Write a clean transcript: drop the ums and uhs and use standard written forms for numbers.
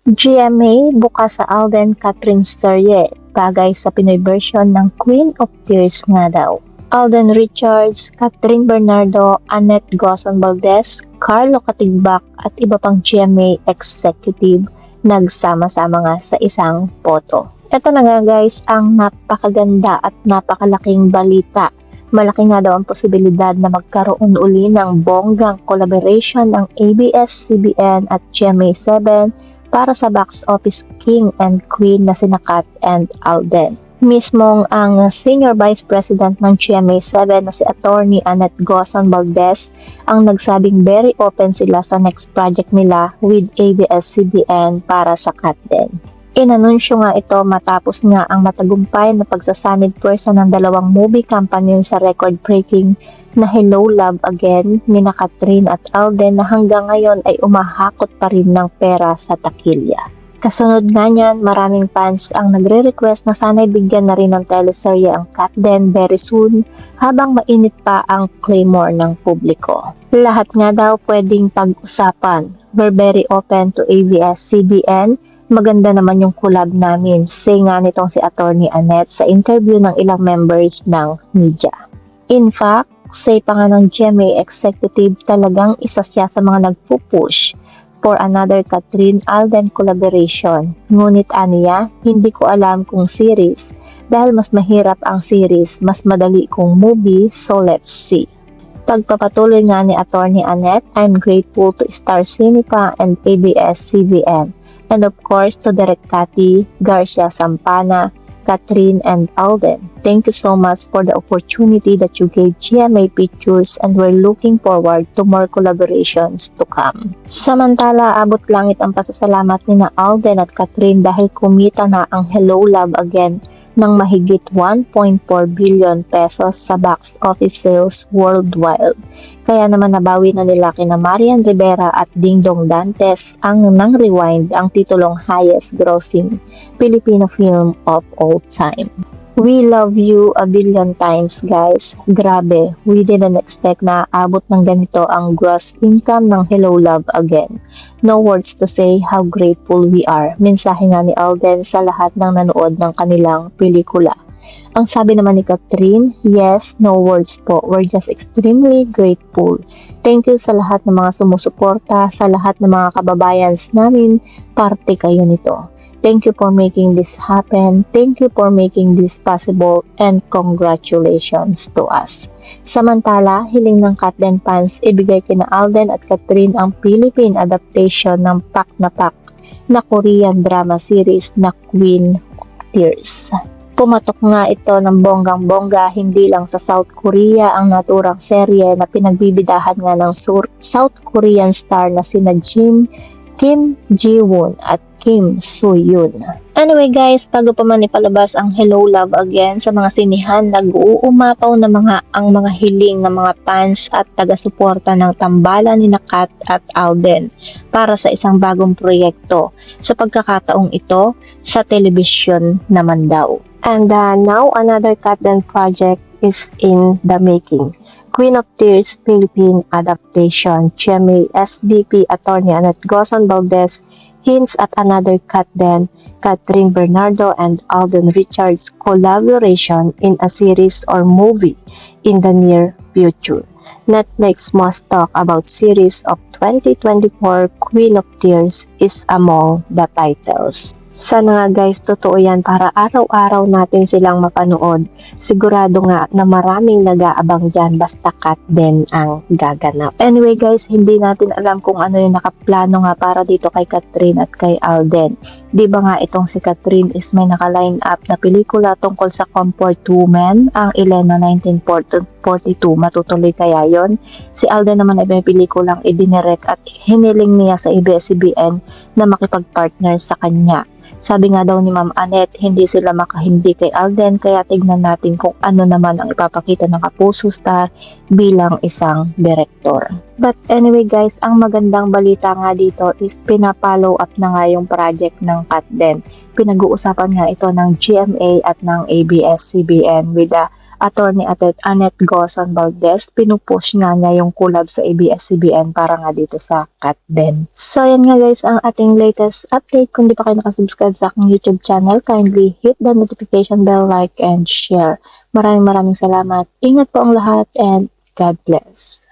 GMA bukas sa Alden Catherine serye, bagay sa Pinoy version ng Queen of Tears nga daw. Alden Richards, Catherine Bernardo, Annette Gozon Valdez, Carlo Katigbak at iba pang GMA executive nagsama-sama nga sa isang photo. Ito na nga guys ang napakaganda at napakalaking balita. Malaki nga daw ang posibilidad na magkaroon uli ng bonggang collaboration ng ABS-CBN at GMA7 para sa box office king and queen na sina Kat and Alden. Mismong ang Senior Vice President ng GMA7 na si Attorney Annette Gozon Valdez ang nagsabing very open sila sa next project nila with ABS-CBN para sa Kat din. Inanunsyo nga ito matapos nga ang matagumpay na pagsasanib pwersa ng dalawang movie company sa record-breaking na Hello Love Again ni Catherine at Alden na hanggang ngayon ay umahakot pa rin ng pera sa takilya. Kasunod nga niyan, maraming fans ang nagre-request na sana'y bigyan na rin ng teleserye ang Kat din very soon habang mainit pa ang claymore ng publiko. Lahat nga daw pwedeng pag-usapan. We're very open to ABS-CBN. Maganda naman yung collab namin, say nga nitong si Attorney Annette sa interview ng ilang members ng media. In fact, say pa nga ng GMA executive talagang isa siya sa mga nagpupush for another Catherine Alden collaboration. Ngunit aniya, hindi ko alam kung series dahil mas mahirap ang series, mas madali kung movie, so let's see. Pagpapatuloy nga ni Attorney Annette, I'm grateful to Star Cinepa and ABS-CBN. And of course, to Direk Cathy, Garcia Sampana, Catherine, and Alden. Thank you so much for the opportunity that you gave GMA Pictures and we're looking forward to more collaborations to come. Samantala, abot langit ang pasasalamat ni na Alden at Catherine dahil kumita na ang Hello Love Again ng mahigit 1.4 billion pesos sa box office sales worldwide. Kaya naman nabawi na nila kina Marian Rivera at Dingdong Dantes ang nang rewind ang titulong highest grossing Filipino film of all time. We love you a billion times guys. Grabe, we didn't expect na abot ng ganito ang gross income ng Hello Love Again. No words to say how grateful we are. Mensahe nga ni Alden sa lahat ng nanood ng kanilang pelikula. Ang sabi naman ni Catherine, yes, no words po. We're just extremely grateful. Thank you sa lahat ng mga sumusuporta, sa lahat ng mga kababayans namin, parte kayo nito. Thank you for making this happen. Thank you for making this possible and congratulations to us. Samantala, hiling ng Kat din fans, ibigay kina Alden at Catherine ang Philippine adaptation ng Pak na Pak na Korean drama series na Queen of Tears. Pumatok nga ito ng bonggang-bongga hindi lang sa South Korea ang naturang serye na pinagbibidahan nga ng South Korean star na sina Kim Ji-woon at Kim Soo-yoon. Anyway guys, bago pa man ipalabas ang Hello Love Again sa mga sinihan, nag-uumapaw na ang mga hiling ng mga fans at taga-suporta ng tambalan ni Kat at Alden para sa isang bagong proyekto. Sa pagkakataong ito, sa telebisyon naman daw. And now another Kat din project is in the making. Queen of Tears Philippine adaptation. GMA SVP Attorney Annette Gozon Valdez hints at another Kat din, Catherine Bernardo and Alden Richards collaboration in a series or movie in the near future. Netflix must talk about series of 2024 Queen of Tears is among the titles. Sana nga guys, totoo yan para araw-araw natin silang mapanood. Sigurado nga na maraming nag-aabang dyan basta Kat din ang gaganap. Anyway guys, hindi natin alam kung ano yung nakaplano nga para dito kay Catherine at kay Alden. Di ba nga itong si Catherine is may naka-line up na pelikula tungkol sa comfort woman, ang Elena 1942. Matutuloy kaya yon? Si Alden naman ay may pelikulang idinirect at hiniling niya sa ABS-CBN na makipag-partner sa kanya. Sabi nga daw ni Ma'am Annette, hindi sila makahindi kay Alden kaya tignan natin kung ano naman ang ipapakita ng Kapuso Star bilang isang direktor. But anyway guys, ang magandang balita nga dito is pinapollow up na nga yung project ng Kat din. Pinag-uusapan nga ito ng GMA at ng ABS-CBN with the Attorney Annette Gozon Valdez, pinupush nga niya yung collab sa ABS-CBN para nga dito sa Kat Ben. So yan nga guys ang ating latest update. Kung di pa kayo nakasubscribe sa aking YouTube channel, kindly hit the notification bell, like, and share. Maraming salamat. Ingat po ang lahat and God bless.